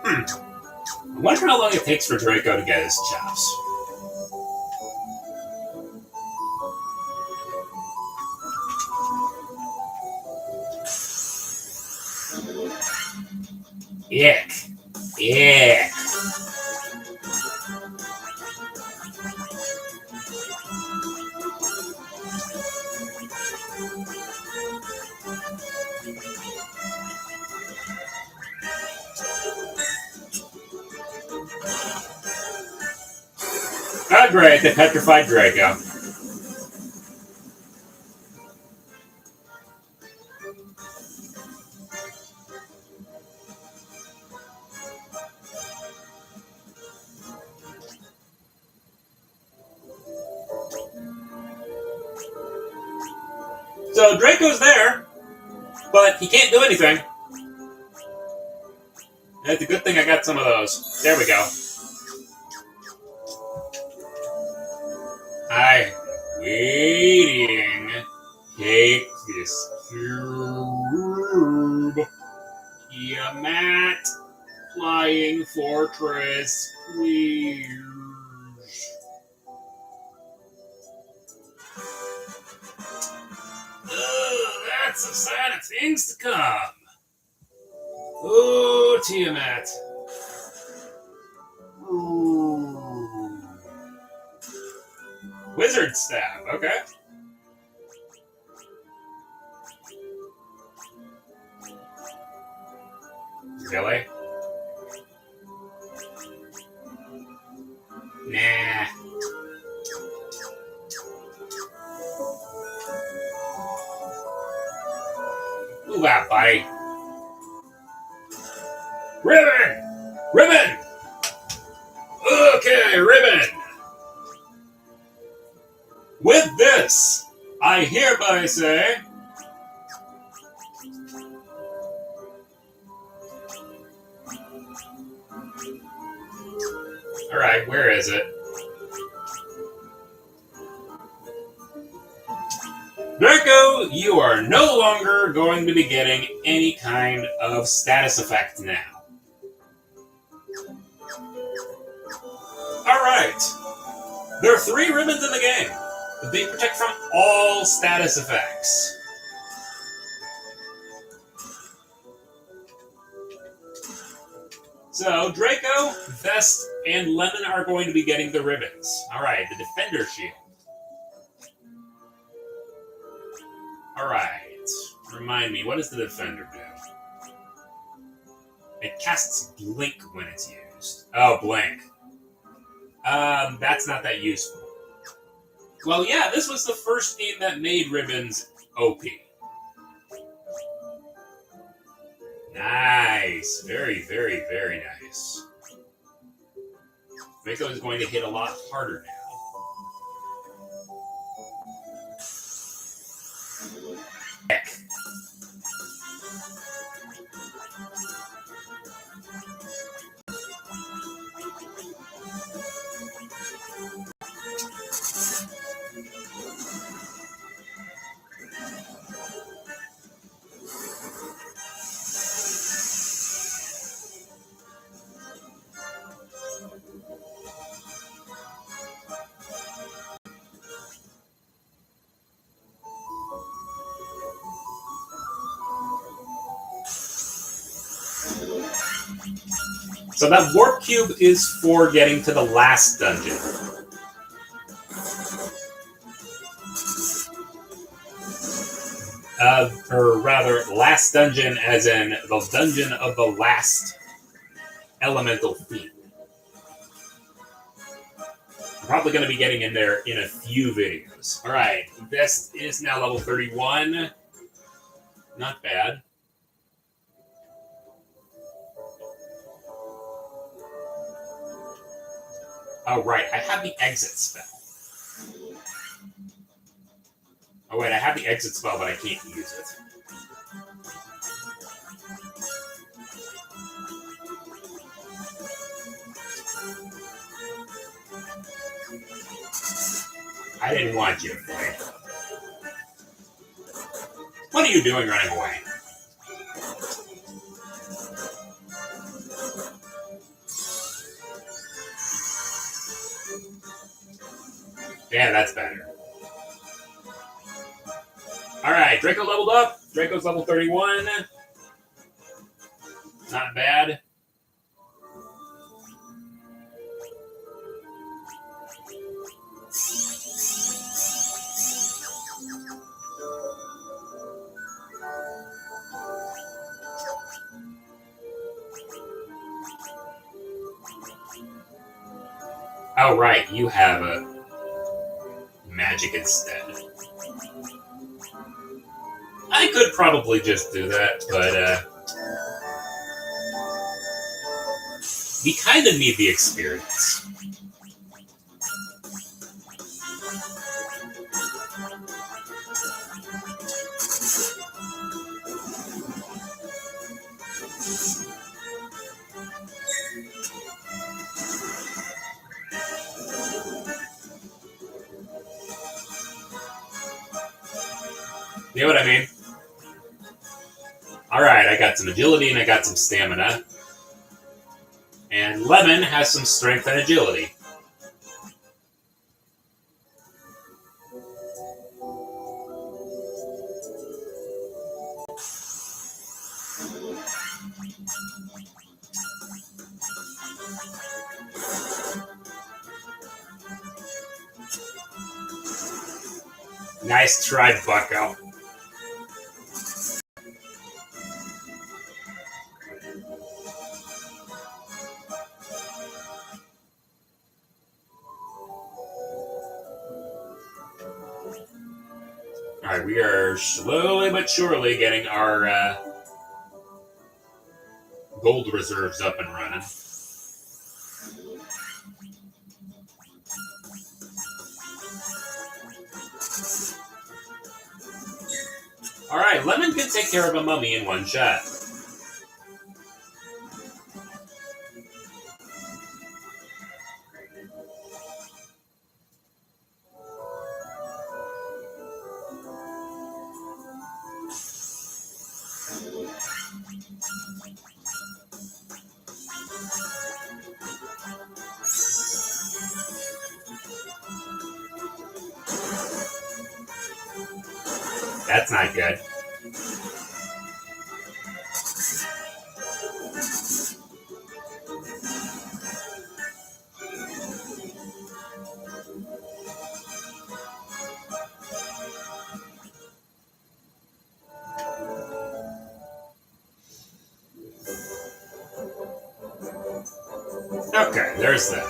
I wonder how long it takes for Draco to get his chops. Ick. Ick. Oh, great, they petrified Draco. So Draco's there, but he can't do anything. It's a good thing I got some of those. There we go. I'm waiting. Take this cube. Tiamat. Flying Fortress. Please. That's a sign of things to come. Oh, Tiamat. Ooh. Wizard Stab, okay. Really? Nah. Ooh, wow, buddy. Ribbon! Ribbon! Okay, ribbon! With this, I hereby say... Alright, where is it? Drako, you are no longer going to be getting any kind of status effect now. Alright. There are 3 ribbons in the game. They protect from all status effects. So, Drako, Vest, and Lemon are going to be getting the ribbons. Alright, the Defender Shield. Alright. Remind me, what does the Defender do? It casts Blink when it's used. Oh, Blink. That's not that useful. Well, yeah, this was the first game that made ribbons OP. Nice. Very, very, very nice. Draco is going to hit a lot harder now. Heck. So that warp cube is for getting to the last dungeon. Or rather, last dungeon as in the dungeon of the last elemental fiend. I'm probably going to be getting in there in a few videos. Alright, this is now level 31. Not bad. Oh, right. I have the exit spell. Oh, wait. I have the exit spell, but I can't use it. I didn't want you to play. What are you doing running away? Yeah, that's better. Alright, Draco leveled up. Draco's level 31. Not bad. Oh, right, you have a magic instead. I could probably just do that, but we kind of need the experience. You know what I mean? Alright, I got some agility and I got some stamina. And Lemon has some strength and agility. Nice try, Bucko. Alright, we are slowly but surely getting our gold reserves up and running. Alright, Lemon can take care of a mummy in one shot. That's not good. Okay, there's that.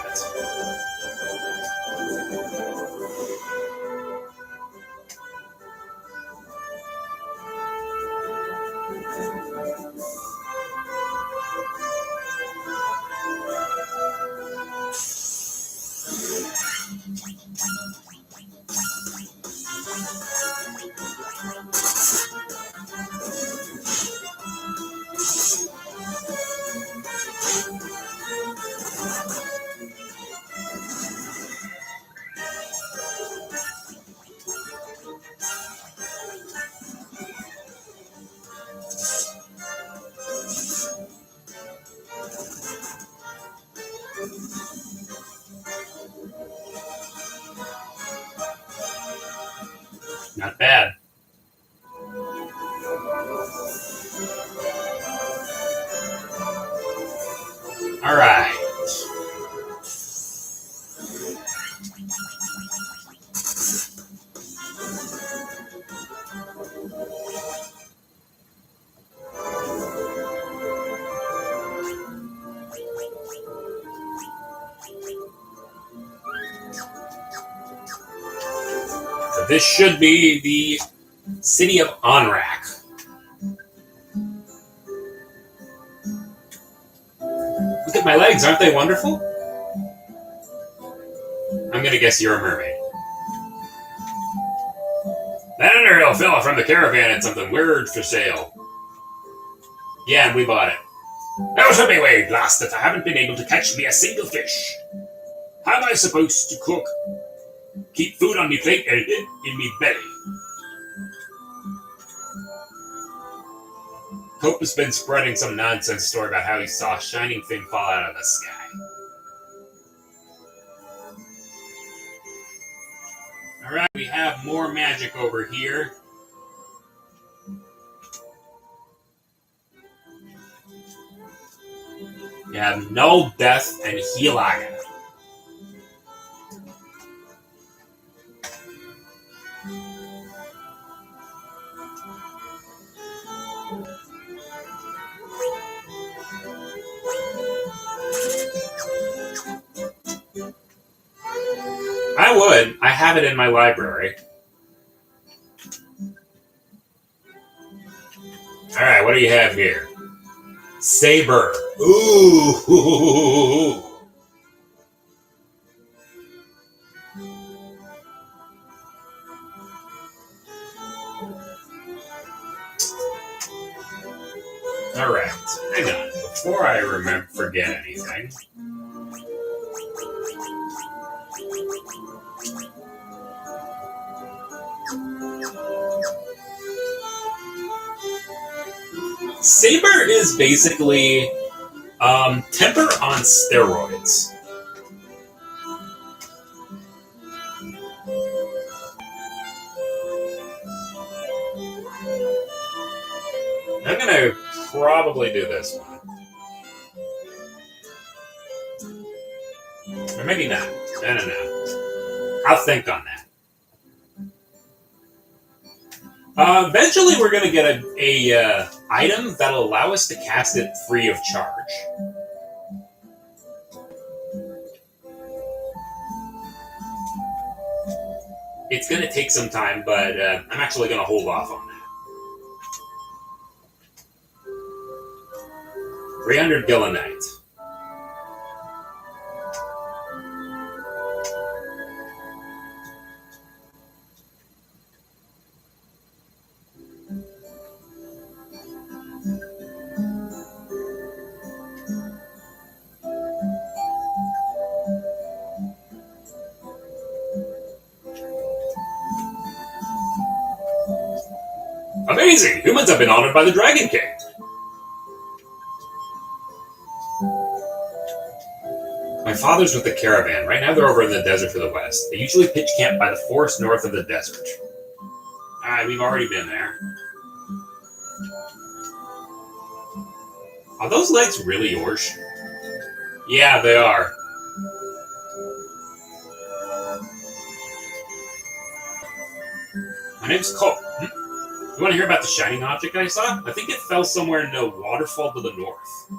Not bad. All right. So this should be the city of Onrak. Look at my legs, aren't they wonderful? I'm gonna guess you're a mermaid. That underhill fella from the caravan had something weird for sale. Yeah, and we bought it. Now should be way blast if I haven't been able to catch me a single fish. How am I supposed to cook? Keep food on me plate and in me belly. Cope has been spreading some nonsense story about how he saw a shining thing fall out of the sky. Alright, we have more magic over here. You have Null, Death, and Healaga. I would. I have it in my library. Alright, what do you have here? Saber. Ooh. Alright, hang on. Before I forget anything. Saber is basically temper on steroids. I'm gonna probably do this one. Or maybe not. No. I'll think on that. Eventually we're gonna get a item that'll allow us to cast it free of charge. It's gonna take some time, but I'm actually gonna hold off on that. 300 Gillenite. Amazing! Humans have been honored by the Dragon King. My father's with the caravan. Right now they're over in the desert to the west. They usually pitch camp by the forest north of the desert. Alright, we've already been there. Are those legs really yours? Yeah, they are. My name's Cope. You want to hear about the shining object I saw? I think it fell somewhere in a waterfall to the north.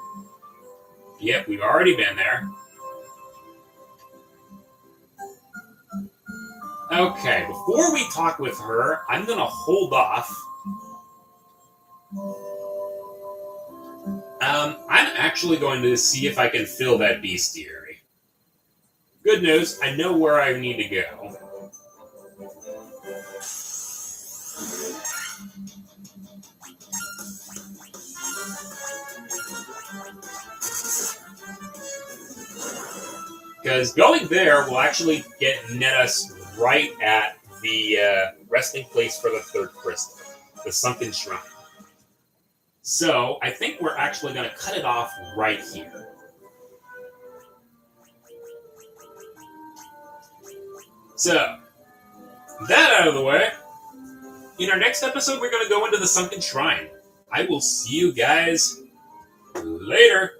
Yep, we've already been there. Okay, before we talk with her, I'm going to hold off. I'm actually going to see if I can fill that bestiary. Good news, I know where I need to go. Because going there will actually net us right at the resting place for the third crystal, the Sunken Shrine. So I think we're actually going to cut it off right here. So, that out of the way, in our next episode we're going to go into the Sunken Shrine. I will see you guys later.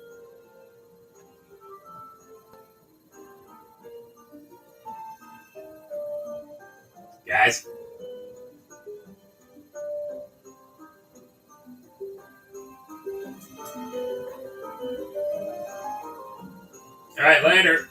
Guys. All right, later.